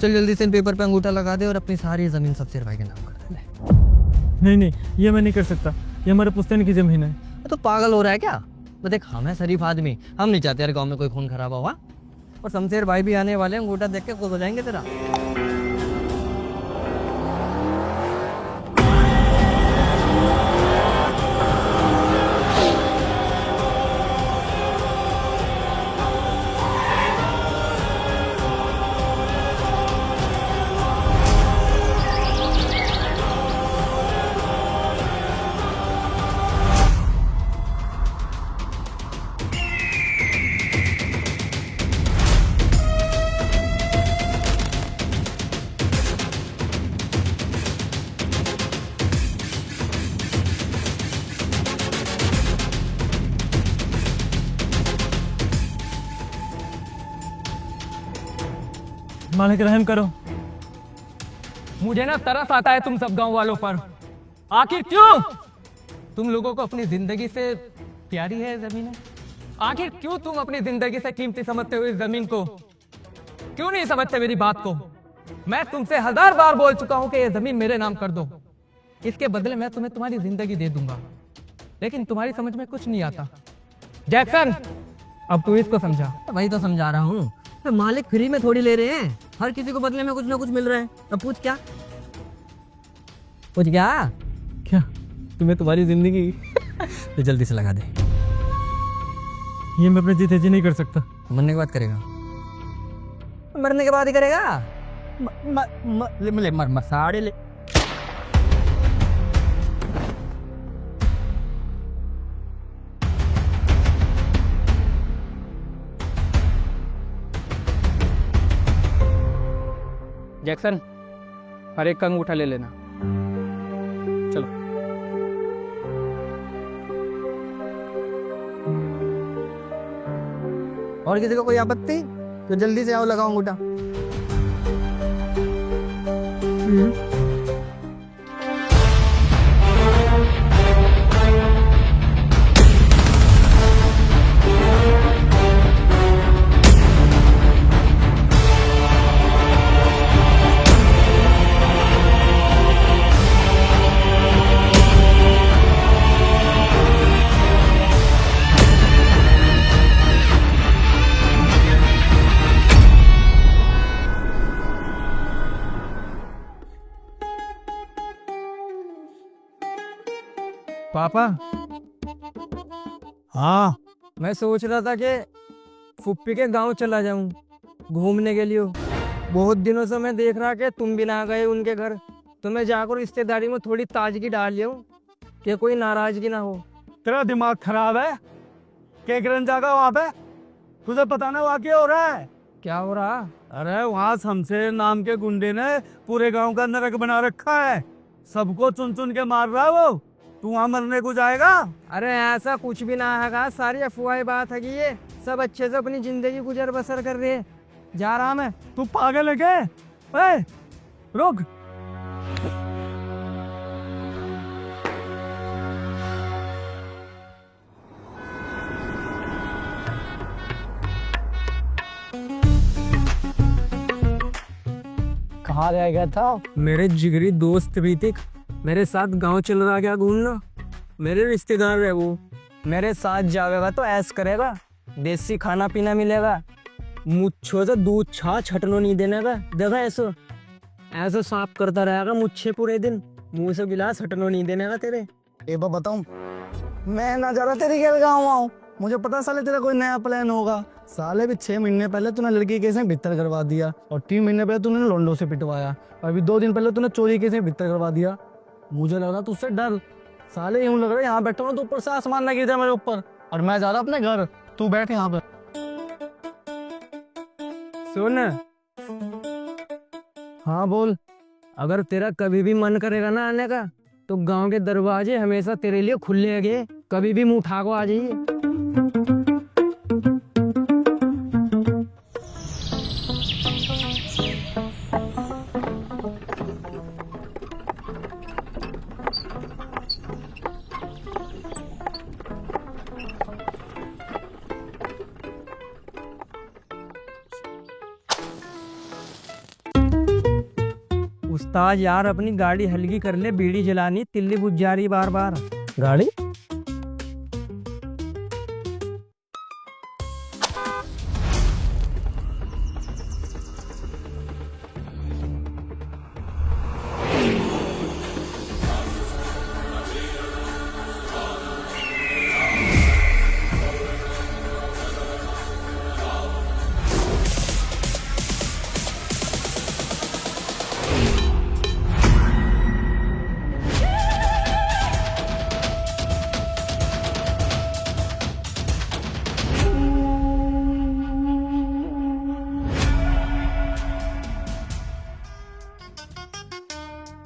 चल जल्दी से इन पेपर पे अंगूठा लगा दे और अपनी सारी जमीन सबसेर भाई के नाम कर दे। नहीं नहीं, ये मैं नहीं कर सकता, ये हमारे पुश्तैनी की जमीन है। तो पागल हो रहा है क्या? तो देख, हम है शरीफ आदमी, हम नहीं चाहते यार गांव में कोई खून खराबा हुआ। और शमशेर भाई भी आने वाले हैं, अंगूठा देख के खुश हो जाएंगे तेरा। मालिक रहम करो। मुझे ना तरस आता है तुम सब गांव वालों पर। आखिर क्यों तुम लोगों को अपनी जिंदगी से प्यारी है जमीन? आखिर क्यों तुम अपनी जिंदगी से कीमती समझते हो इस जमीन को? क्यों नहीं समझते मेरी बात को? मैं तुमसे 1000 बार बोल चुका हूं कि ये जमीन मेरे नाम कर दो, इसके बदले मैं तुम्हें तुम्हारी जिंदगी दे दूंगा, लेकिन तुम्हारी समझ में कुछ नहीं आता। जैक्सन, अब तू इसको समझा। वही तो समझा रहा हूँ, मालिक फ्री में थोड़ी ले रहे हैं, हर किसी को बदले में कुछ ना कुछ मिल रहा है। अब पूछ क्या? पूछ क्या? क्या तुम्हें तुम्हारी जिंदगी? तो जल्दी से लगा दे। ये मैं अपने जीते जी नहीं कर सकता। मरने के बाद करेगा? मरने के बाद ही करेगा? मर साड़े ले। जैक्सन, हर एक का अंगूठा ले लेना। चलो। और किसी को कोई आपत्ति तो जल्दी से आओ, लगाओ अंगूठा। पापा, हाँ, मैं सोच रहा था कि फुप्पी के गांव चला जाऊं घूमने के लिए। बहुत दिनों से मैं देख रहा कि तुम भी ना गए उनके घर, तो मैं जाकर रिश्तेदारी में थोड़ी ताजगी डाल लिया कि कोई नाराजगी ना हो। तेरा दिमाग खराब है? केकरन जागा वहाँ पे? तुझे पता ना वहाँ क्या हो रहा है? क्या हो रहा? अरे वहाँ शमशेर नाम के गुंडे ने पूरे गांव का नरक बना रखा है, सबको चुन चुन के मार रहा है वो। तू वहाँ मरने को जाएगा? अरे ऐसा कुछ भी ना है, सारी अफवाह बात है कि ये सब अच्छे से अपनी जिंदगी गुजर बसर कर रहे हैं। जा रहा मैं। तू पागल है क्या? ए, रुक। कहाँ रह गया था? मेरे जिगरी दोस्त ऋतिक मेरे साथ गांव चल रहा क्या घूमना। मेरे रिश्तेदार है वो, मेरे साथ जाएगा तो ऐश करेगा, देसी खाना पीना मिलेगा, मुझे तो दूध छा छटनो नहीं देने का। देखा ऐसा ऐसा साफ करता रहेगा मुझे पूरे दिन, मुंह से गिलास हटनो नहीं देने का तेरे। एक बार बताऊं, मैं ना जरा तेरे के गाँव आऊँ, मुझे पता साले तेरा कोई नया प्लान होगा। साले भी 6 महीने पहले तूने लड़की केस में भित्तर करवा दिया, और 3 महीने पहले तूने लोंडो से पिटवाया, और अभी 2 दिन पहले तूने चोरी केस में भित्तर करवा दिया। मुझे लग रहा तुझसे डर। साले यूं लग रहा है यहाँ बैठा हूँ तो ऊपर से आसमान ना गिर जाए मेरे ऊपर, और मैं जा रहा अपने घर, तू बैठ यहाँ पे। सुन, हाँ बोल। अगर तेरा कभी भी मन करेगा ना आने का, तो गांव के दरवाजे हमेशा तेरे लिए खुले हैं, कभी भी मुंह उठा को आ जाइए। ताज यार अपनी गाड़ी हल्की कर ले, बीड़ी जलानी, तिल्ली बुझ जा रही बार बार। गाड़ी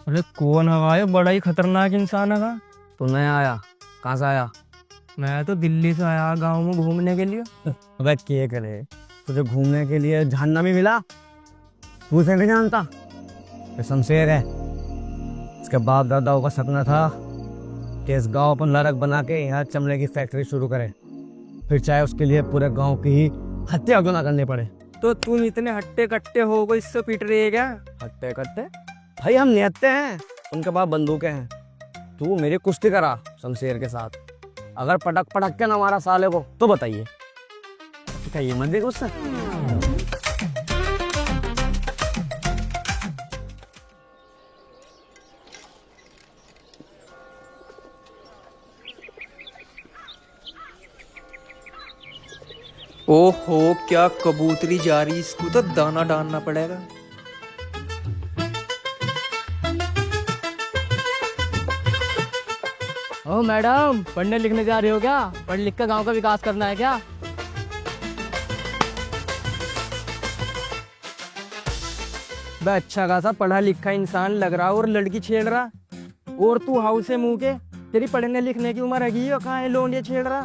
अरे कौन हवा है, बड़ा ही खतरनाक इंसान है। तू नया आया, कहाँ से आया? मैं तो दिल्ली से आया गांव में घूमने के लिए। अबे क्या करे, तुझे घूमने के लिए जहन्नमी मिला? तू उसे नहीं जानता? ये शमशेर है। इसके बाप दादाओं का सपना था कि इस गांव पर नरक बना के यहाँ चमड़े की फैक्ट्री शुरू करे, फिर चाहे उसके लिए पूरे गांव की ही हत्या क्यों ना करनी पड़े। तो तुम इतने हट्टे कट्टे हो गए, इससे पिट रही है क्या? हत्या करते भाई, हम निहत्ते हैं, उनके पास बंदूकें हैं। तू मेरी कुश्ती करा शमशेर के साथ, अगर पटक पटक के ना मारा साले को तो बताइए क्या ये मत देख उससे। ओहो क्या कबूतरी जा रही, इसको तो दाना डालना पड़ेगा। ओ मैडम, पढ़ने लिखने जा रही हो क्या? पढ़ लिख कर गांव का विकास करना है क्या? बे अच्छा खासा पढ़ा लिखा इंसान लग रहा और लड़की छेड़ रहा, और तू हाउ से मुंह के, तेरी पढ़ने लिखने की उम्र है, कहाँ है लोंडिया छेड़ रहा।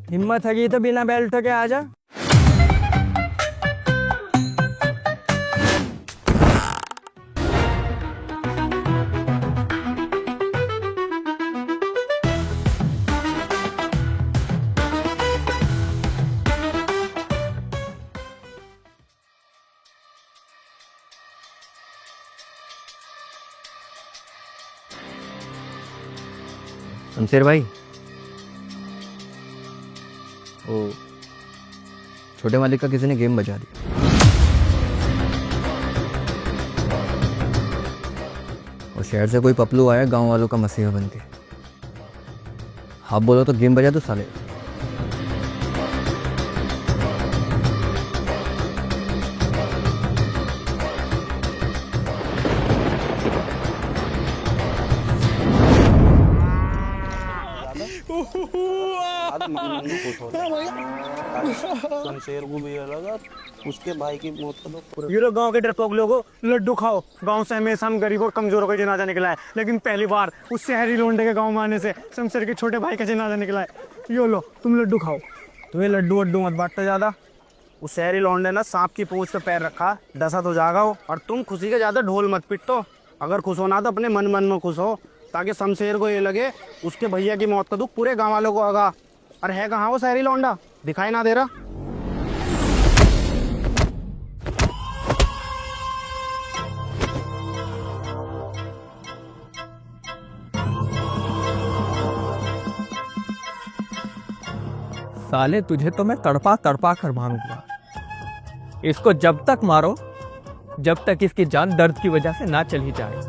हिम्मत है तो बिना बेल्ट के आ जा। शमशेर भाई, ओ छोटे मालिक का किसी ने गेम बजा दिया। और शहर से कोई पपलू आया गांव वालों का मसीहा बन के। आप बोलो तो गेम बजा दो साले। शमशेर को भी लगा, उसके भाई की मौत का तो ये लोग गांव के डरपोक लोगों, लड्डू खाओ। गांव से हमेशा हम गरीब और कमजोरों का जनाजा निकला है, लेकिन पहली बार उस शहरी लोंडे के गांव में आने से शमशेर के छोटे भाई का जनाजा निकला है। यो लो तुम लड्डू खाओ। तो ये लड्डू वड्डू मत बांटते ज्यादा। उस शहरी लौंडे ना सांप की पूंछ पे पैर रखा, डसा तो जागा हो। और तुम खुशी के ज्यादा ढोल मत पिटो, अगर खुश होना तो अपने मन मन में खुश हो, ताकि शमशेर को ये लगे उसके भैया की मौत का दुख पूरे गाँव वालों को आगा। और है कहाँ वो शहरी लौंडा, दिखाई ना दे रहा। साले तुझे तो मैं तड़पा तड़पा कर मारूंगा। इसको जब तक मारो जब तक इसकी जान दर्द की वजह से ना चली जाए।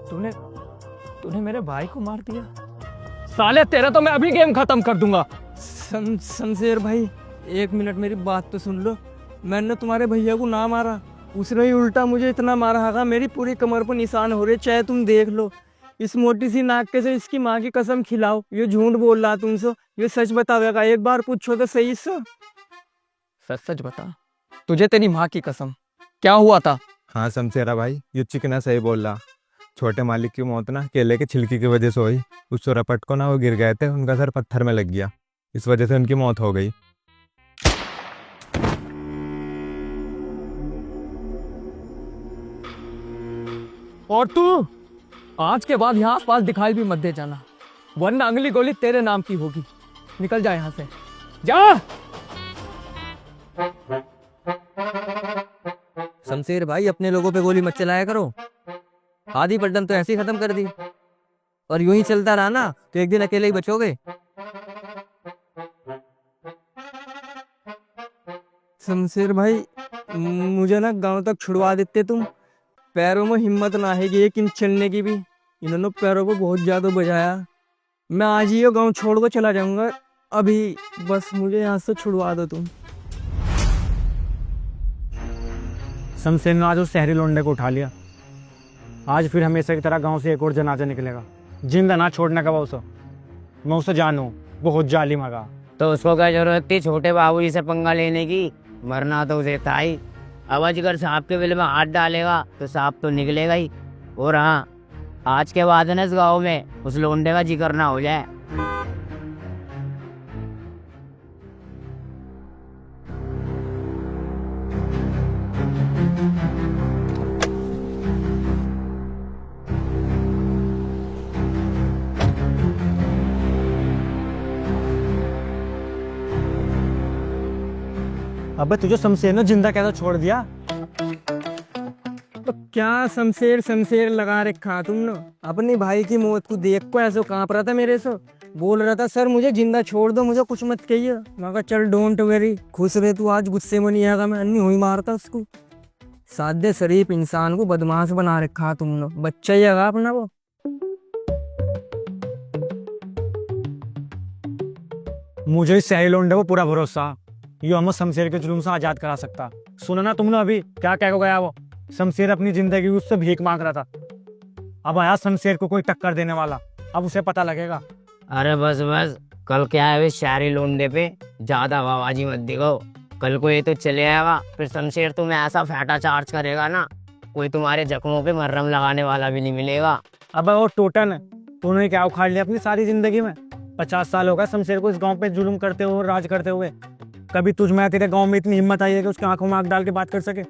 तूने तूने मेरे भाई को मार दिया। साले तेरा तो मैं अभी गेम खत्म कर दूंगा। शमशेर भाई, एक मिनट मेरी बात तो सुन लो। मैंने तुम्हारे भैया को ना मारा, उसने ही उल्टा मुझे इतना मारा है, मेरी पूरी कमर पर निशान हो रहे, चाहे तुम देख लो। इस मोटी सी नाक के से इसकी माँ की कसम खिलाओ, ये झूठ बोल रहा तुमसे, ये सच बतावेगा। एक बार पूछो तो सही से। सच सच बता, तुझे तेरी माँ की कसम, क्या हुआ था? हाँ शमशेरा भाई, ये चिकना सही बोल रहा। छोटे मालिक की मौत ना केले के छिलके की वजह से हुई। उस चोरापट को ना वो गिर गए थे, उनका सर पत्थर में लग गया, इस वजह से उनकी मौत हो गई। और तू आज के बाद यहाँ आस पास दिखाई भी मत दे जाना। वरना अगली गोली तेरे नाम की होगी। निकल जा यहाँ से, जा। शमशेर भाई, अपने लोगों पे गोली मत चलाया करो। आधी पट्टन तो ऐसे ही खत्म कर दी, और यूं ही चलता रहा ना तो एक दिन अकेले ही बचोगे। शमशेर भाई, मुझे ना गांव तक छुड़वा देते तुम। पैरों में हिम्मत ना है एक इंच चलने की भी। इन्होंने पैरों को बहुत ज्यादा बजाया। मैं आज ही ये गांव छोड़ कर चला जाऊंगा अभी। बस मुझे यहाँ से छुड़वा दो तुम। शमशेर ने आज उस शहरी लोंडे को उठा लिया। आज फिर हमेशा की तरह गांव से एक और जनाजा निकलेगा। जिंदा ना छोड़ने का वो उसे। मैं उसे जानू, बहुत जालिम आगा। तो उसको क्या जरूरत थी छोटे बाबू जी से पंगा लेने की? मरना तो उसे था ही। अब अजगर सांप के बिल में हाथ डालेगा तो सांप तो निकलेगा ही। और हाँ, आज के बाद ना इस गाँव में उस लोंडे का जिक्र ना हो जाए। अबे तुझे शमशेर ने जिंदा कैसे छोड़ दिया? तो क्या शमशेर शमशेर लगा रखा तुमने? अपने भाई की मौत को देख को ऐसे कांप रहा था मेरे से। बोल रहा था सर मुझे जिंदा छोड़ दो, मुझे कुछ मत कहिए। मैं कहा चल डोंट वेरी, खुश रहे तू, आज गुस्से में नहीं आएगा। मैं अन्नी हुई मारता उसको। सादे शरीफ इंसान को बदमाश बना रखा तुमने। बच्चा ही है अपना वो। मुझे इस शहरी लोंडे को पूरा भरोसा, ये हमें शमशेर के जुल्म से आजाद करा सकता। सुना ना तुमने अभी क्या कह गया वो? शमशेर अपनी जिंदगी उससे भीख मांग रहा था। अब आया शमशेर को कोई टक्कर देने वाला। अब उसे पता लगेगा। अरे बस बस, कल क्या है शहरी लोंडे पे ज्यादा आवाजी मत दिखाओ। कल को ये तो चले आएगा, फिर शमशेर तुम्हें ऐसा फैटा चार्ज करेगा ना, कोई तुम्हारे जख्मों पे मर्रम लगाने वाला भी नहीं मिलेगा। अब वो टोटन, तूने क्या उखाड़ लिया अपनी सारी जिंदगी में? 50 साल होगा शमशेर को इस गांव पे जुल्म करते हुए, राज करते हुए। कभी तुझ में तेरे गांव में इतनी हिम्मत आई है कि उसकी आंखों में आंख डाल के बात कर सके?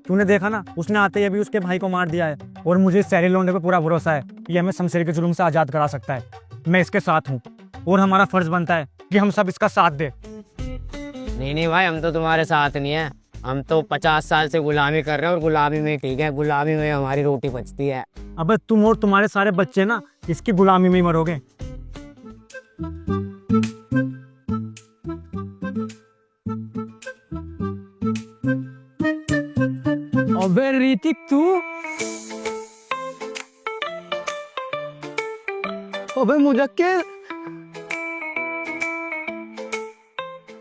तूने देखा ना, उसने आते ही अभी उसके भाई को मार दिया है। और मुझे इस शहरी लोंडे पे पूरा भरोसा है, ये हमें शमशेर के जुल्म से आजाद करा सकता है। मैं इसके साथ हूँ और हमारा फर्ज बनता है कि हम सब इसका साथ दें। नहीं नहीं भाई, हम तो तुम्हारे साथ नहीं है। हम तो 50 साल से गुलामी कर रहे हैं और गुलामी में ठीक है, गुलामी में हमारी रोटी पचती है। अबे तुम और तुम्हारे सारे बच्चे ना इसकी गुलामी में ही मरोगे। अबे ऋतिक तू, अबे मुजक्किर,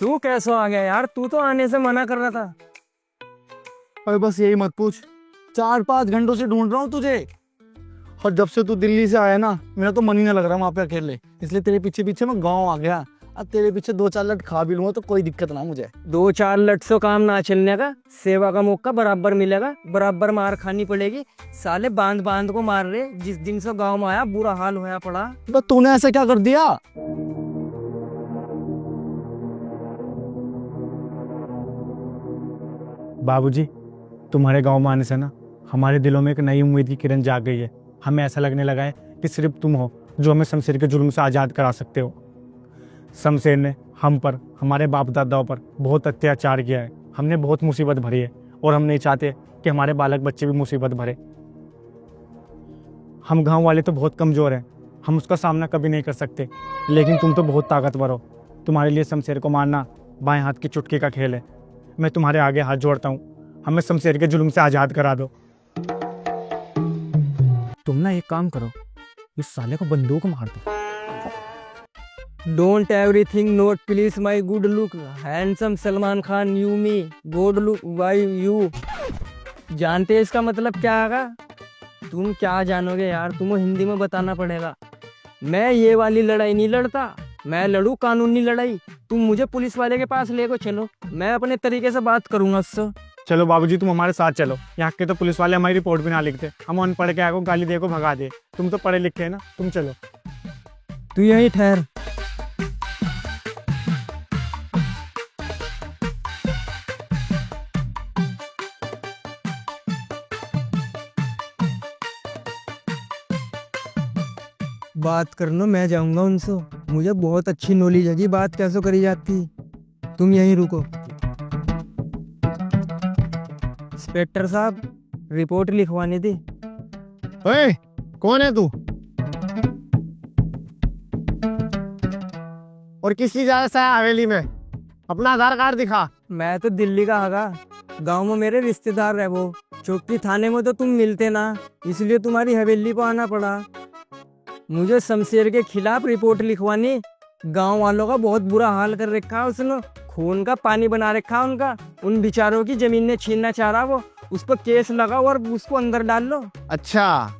तू कैसे आ गया यार? तू तो आने से मना कर रहा था। अरे बस यही मत पूछ, 4-5 घंटों से ढूंढ रहा हूँ तुझे। और जब से तू दिल्ली से आया ना, मेरा तो मन ही नहीं लग रहा वहाँ पे अकेले। इसलिए तेरे पीछे पीछे मैं गाँव आ गया। अब तेरे पीछे 2-4 लट खा भी लूंगा तो कोई दिक्कत ना मुझे। 2-4 लट से काम ना चलने का, सेवा का मौका बराबर मिलेगा, बराबर मार खानी पड़ेगी। साले बांध बांध को मार रहे। जिस दिन से गांव में आया बुरा हाल होया पड़ा। बस तूने ऐसा क्या कर दिया? बाबूजी, तुम्हारे गांव में आने से ना हमारे दिलों में एक नई उम्मीद की किरण जाग गई है। हमें ऐसा लगने लगा है कि सिर्फ तुम हो जो हमें शमशेर के जुल्म से आज़ाद करा सकते हो। शमशेर ने हम पर, हमारे बाप दादाओं पर बहुत अत्याचार किया है। हमने बहुत मुसीबत भरी है और हम नहीं चाहते कि हमारे बालक बच्चे भी मुसीबत भरे। हम गांव वाले तो बहुत कमज़ोर हैं, हम उसका सामना कभी नहीं कर सकते। लेकिन तुम तो बहुत ताकतवर हो। तुम्हारे लिए शमशेर को मारना बाएं हाथ की चुटकी का खेल है। मैं तुम्हारे आगे हाथ जोड़ता हूँ, हमें शमशेर के जुल्म से आज़ाद करा दो। तुम ना एक काम करो, इस साले को बंदूक मार दो। Don't everything note please my good look, handsome Salman Khan you me, good look why you. जानते इसका मतलब क्या आगा? तुम क्या जानोगे यार, तुम्हें हिंदी में बताना पड़ेगा। मैं ये वाली लड़ाई नहीं लड़ता, मैं लड़ू कानूनी लड़ाई। तुम मुझे पुलिस वाले के पास लेकर चलो, मैं अपने तरीके से बात करूंगा उससे। चलो बाबूजी, तुम हमारे साथ चलो। यहाँ के तो पुलिस वाले हमारी रिपोर्ट भी ना लिखते, हम अनपढ़ के आगे गाली दे को भगा दे। तुम तो पढ़े लिखे हैं ना, तुम चलो। तू यहीं ठहर। बात कर लो, मैं जाऊंगा उनसे। मुझे बहुत अच्छी नॉलेज है कि बात कैसे करी जाती। तुम यहीं रुको। इंस्पेक्टर साहब, रिपोर्ट लिखवानी थी। ओए, कौन है तू और किस चीज आया है हवेली में? अपना आधार कार्ड दिखा। मैं तो दिल्ली का हगा, गांव में मेरे रिश्तेदार है वो। चौकी थाने में तो तुम मिलते ना, इसलिए तुम्हारी हवेली को आना पड़ा। मुझे शमशेर के खिलाफ रिपोर्ट लिखवानी। गांव वालों का बहुत बुरा हाल कर रखा है उसने, खून का पानी बना रखा है उनका। उन बेचारों की जमीन छीनना चाह रहा वो, उस पर केस लगाओ और उसको अंदर डाल लो। अच्छा,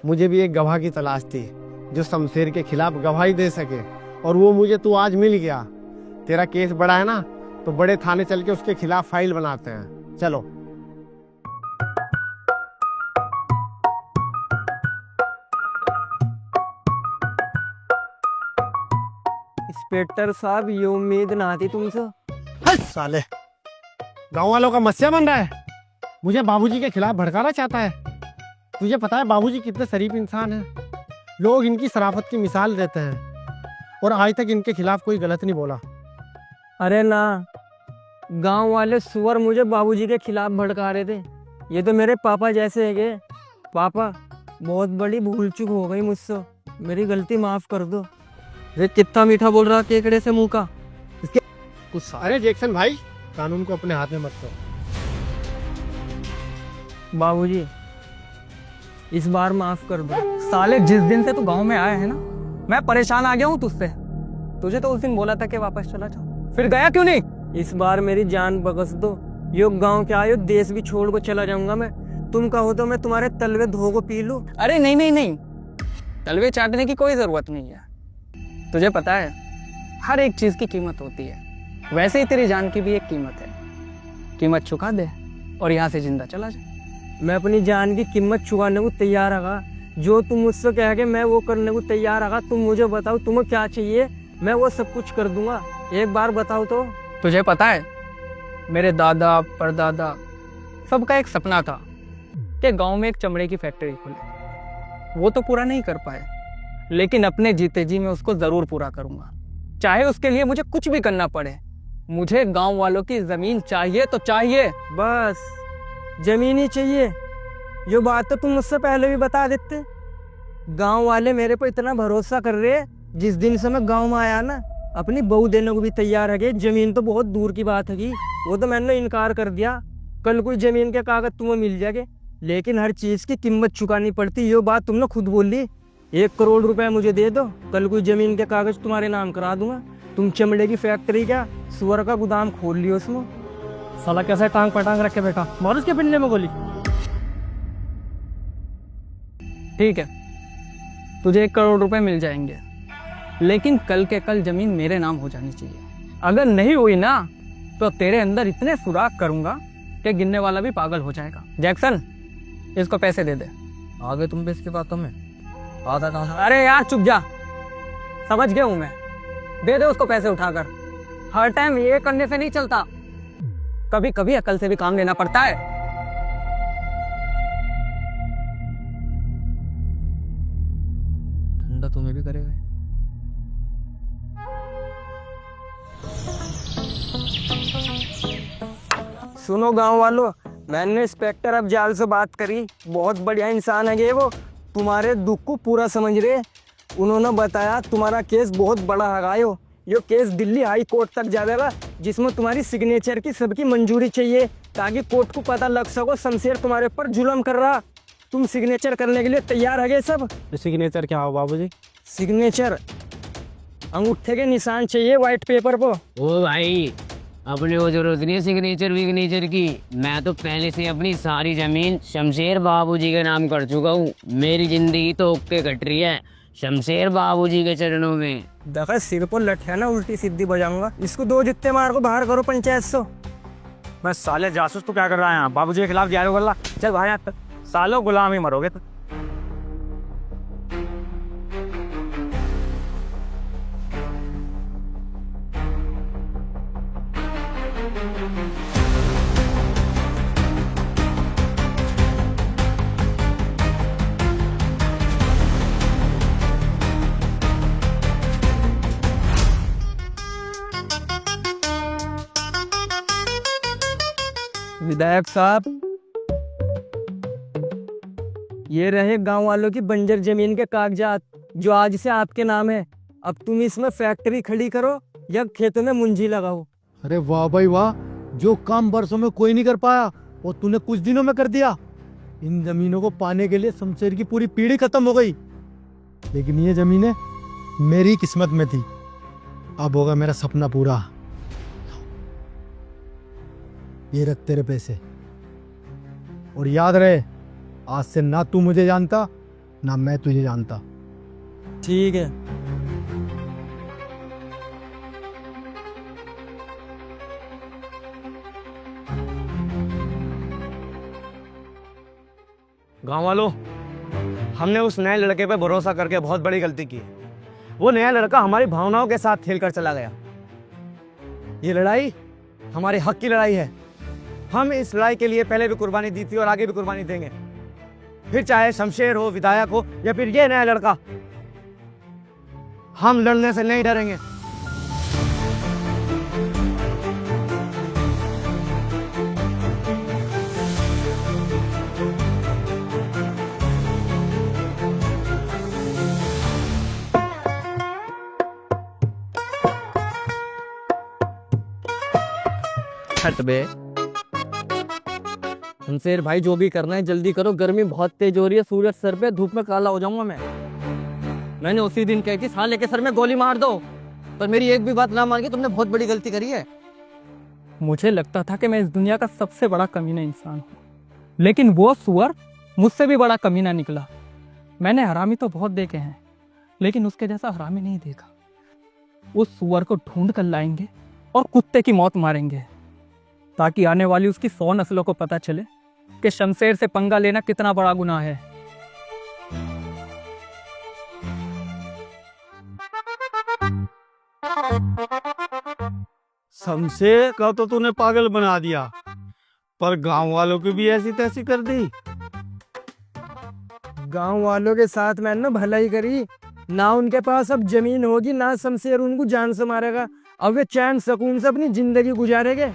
मुझे भी एक गवाह की तलाश थी जो शमशेर के खिलाफ गवाही दे सके, और वो मुझे तू आज मिल गया। तेरा केस बड़ा है ना, तो बड़े थाने चल के उसके खिलाफ फाइल बनाते हैं। चलो। इंस्पेक्टर साहब, ये उम्मीद ना थी तुमसे। हट साले, गांव वालों का मस्या बन रहा है, मुझे बाबूजी के खिलाफ भड़काना चाहता है। तुझे पता है बाबूजी कितने शरीफ इंसान हैं। लोग इनकी शराफत की मिसाल देते हैं, और आज तक इनके खिलाफ कोई गलत नहीं बोला। अरे ना, गांव वाले सुअर मुझे बाबूजी के खिलाफ भड़का रहे थे। ये तो मेरे पापा जैसे है। पापा, बहुत बड़ी भूल चूक हो गई मुझसे, मेरी गलती माफ कर दो। ये कितना मीठा बोल रहा केकड़े से मुंह का। अरे जैक्सन भाई, कानून को अपने हाथ में मत लो। बाबूजी, इस बार माफ कर दो। साले, जिस दिन से तू गांव में आया है ना, मैं परेशान आ गया हूँ तुझसे। तुझे तो उस दिन बोला था कि वापस चला जाओ, फिर गया क्यों नहीं? इस बार मेरी जान बख्श दो। यो गांव के आयो, देश भी छोड़ को चला जाऊंगा मैं। तुम कहो तो मैं तुम्हारे तलवे धो को पी लूं। अरे नहीं नहीं नहीं, तलवे चाटने की कोई जरूरत नहीं है। तुझे पता है, हर एक चीज की कीमत होती है, वैसे ही तेरी जान की भी एक कीमत है। कीमत चुका दे और यहाँ से जिंदा चला जा। मैं अपनी जान की कीमत चुकाने को तैयार रहा। जो तुम मुझसे कह के मैं वो करने को तैयार रहा। तुम मुझे बताओ तुम्हें क्या चाहिए, मैं वो सब कुछ कर दूंगा। एक बार बताओ तो। तुझे पता है, मेरे दादा परदादा सबका एक सपना था कि गांव में एक चमड़े की फैक्ट्री खुले। वो तो पूरा नहीं कर पाए, लेकिन अपने जीते जी मैं उसको जरूर पूरा करूंगा, चाहे उसके लिए मुझे कुछ भी करना पड़े। मुझे गांव वालों की जमीन चाहिए तो चाहिए, बस जमीन ही चाहिए। ये बात तो तुम मुझसे पहले भी बता देते। गांव वाले मेरे पर इतना भरोसा कर रहे, जिस दिन से मैं गांव में आया ना, अपनी बहू देने को भी तैयार है। जमीन तो बहुत दूर की बात है, वो तो मैंने इनकार कर दिया। कल कोई जमीन के कागज तुम्हें मिल जाएंगे, लेकिन हर चीज की कीमत चुकानी पड़ती। ये बात तुमने खुद बोल ली। 1 करोड़ रुपए मुझे दे दो, कल कोई जमीन के कागज तुम्हारे नाम करा दूंगा। तुम चमड़े की फैक्ट्री क्या सुअर का गोदाम खोल लियो उसमें। साला कैसे टांग पटांग रख के बैठा, मार उसके पिंडे में गोली। ठीक है, तुझे 1 करोड़ रुपए मिल जाएंगे, लेकिन कल के कल जमीन मेरे नाम हो जानी चाहिए। अगर नहीं हुई ना, तो तेरे अंदर इतने सुराख करूंगा कि गिनने वाला भी पागल हो जाएगा। जैक्सन, इसको पैसे दे दे। आगे तुम भी इसकी बातों में आधा कहा। अरे यार चुप जा, समझ गया हूं मैं। दे दे उसको पैसे उठाकर। हर टाइम ये करने से नहीं चलता, कभी कभी अकल से भी काम लेना पड़ता है। ठंडा तुम्हें भी करेगा। सुनो गांव वालों, मैंने इंस्पेक्टर अफजाल से बात करी। बहुत बढ़िया इंसान है ये वो, तुम्हारे दुख को पूरा समझ रहे। उन्होंने बताया तुम्हारा केस बहुत बड़ा है। ये केस दिल्ली हाई कोर्ट तक जाएगा, जिसमें तुम्हारी सिग्नेचर की सबकी मंजूरी चाहिए, ताकि कोर्ट को पता लग सको शमशेर तुम्हारे ऊपर जुल्म कर रहा। तुम सिग्नेचर करने के लिए तैयार है सब? सिग्नेचर क्या हो बाबूजी? सिग्नेचर अंगूठे के निशान चाहिए व्हाइट पेपर पर। ओ भाई, अपने को जरूरत नहीं है सिग्नेचर विग्नेचर की। मैं तो पहले से अपनी सारी जमीन शमशेर बाबूजी के नाम कर चुका हूँ। मेरी जिंदगी तो ओके कट रही है शमशेर बाबूजी के चरणों में। देखा, सिर पर लठ है ना, उल्टी सीधी बजाऊंगा। इसको 2 जित्ते मार को बाहर करो पंचायत से। मैं साले जासूस तो क्या कर रहा है यहाँ? बाबूजी के खिलाफ जाएगा गल्ला? चल भाई, यहाँ सालों गुलाम ही मरोगे तो। विधायक साहब, ये रहे गांव वालों की बंजर जमीन के कागजात जो आज से आपके नाम है। अब तुम इसमें फैक्ट्री खड़ी करो या खेतों में मुंजी लगाओ। अरे वाह भाई वाह, जो काम बरसों में कोई नहीं कर पाया वो तूने कुछ दिनों में कर दिया। इन जमीनों को पाने के लिए शमशेर की पूरी पीढ़ी खत्म हो गई, लेकिन ये जमीनें मेरी किस्मत में थी। अब होगा मेरा सपना पूरा। ये रख तेरे पैसे, और याद रहे आज से ना तू मुझे जानता ना मैं तुझे जानता। ठीक है। गांव वालों, हमने उस नए लड़के पे भरोसा करके बहुत बड़ी गलती की। वो नया लड़का हमारी भावनाओं के साथ खेल कर चला गया। ये लड़ाई हमारे हक की लड़ाई है। हम इस लड़ाई के लिए पहले भी कुर्बानी दी थी और आगे भी कुर्बानी देंगे, फिर चाहे शमशेर हो, विधायक हो या फिर ये नया लड़का। हम लड़ने से नहीं डरेंगे। हट बे शमशेर भाई, जो भी करना है जल्दी करो, गर्मी बहुत तेज हो रही है, सूरज सर पे, धूप में काला हो जाऊंगा मैं। मैंने उसी दिन कही थी साले के सर में गोली मार दो, पर मेरी एक भी बात ना मान के तुमने बहुत बड़ी गलती करी है। मुझे लगता था कि मैं इस दुनिया का सबसे बड़ा कमीना इंसान हूँ, लेकिन वो सुअर मुझसे भी बड़ा कमीना निकला। मैंने हरामी तो बहुत देखे हैं, लेकिन उसके जैसा हरामी नहीं देखा। उस सुअर को ढूंढ कर लाएंगे और कुत्ते की मौत मारेंगे, ताकि आने वाली उसकी 100 नस्लों को पता चले कि शमशेर से पंगा लेना कितना बड़ा गुनाह है। शमशेर का तो तूने पागल बना दिया, पर गांव वालों की भी ऐसी तैसी कर दी। गांव वालों के साथ मैंने ना भलाई करी ना, उनके पास अब जमीन होगी ना शमशेर उनको जान से मारेगा। अब वे चैन सुकून से अपनी जिंदगी गुजारेंगे।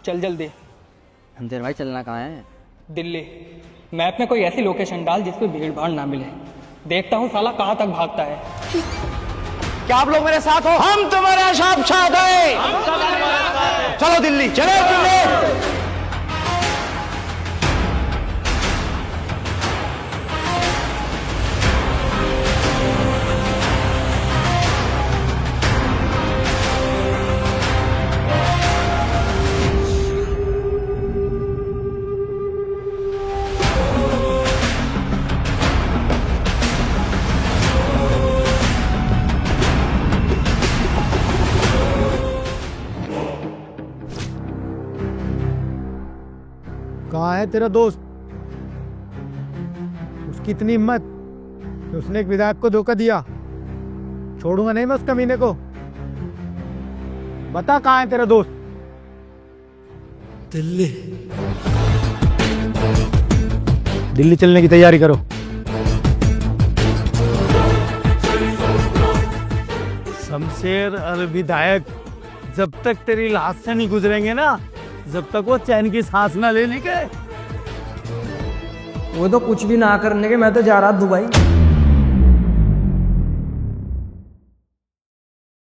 चल जल्दी। शमशेर भाई चलना कहाँ है? दिल्ली। मैप में कोई ऐसी लोकेशन डाल जिसपे भीड़ भाड़ ना मिले। देखता हूँ साला कहाँ तक भागता है। क्या आप लोग मेरे साथ हो? हम तुम्हारे साथ हैं। चलो दिल्ली, चलो दिल्ली। कहाँ है तेरा दोस्त? उसकी इतनी हिम्मत कि उसने एक विधायक को धोखा दिया। छोड़ूंगा नहीं मैं उस कमीने को। बता कहाँ है तेरा दोस्त? दिल्ली। दिल्ली चलने की तैयारी करो। शमशेर और विधायक जब तक तेरी लाश से नहीं गुजरेंगे ना, जब तक वो चैन की सांस ना लेने के। वो तो कुछ भी ना करने के, मैं तो जा रहा दुबई।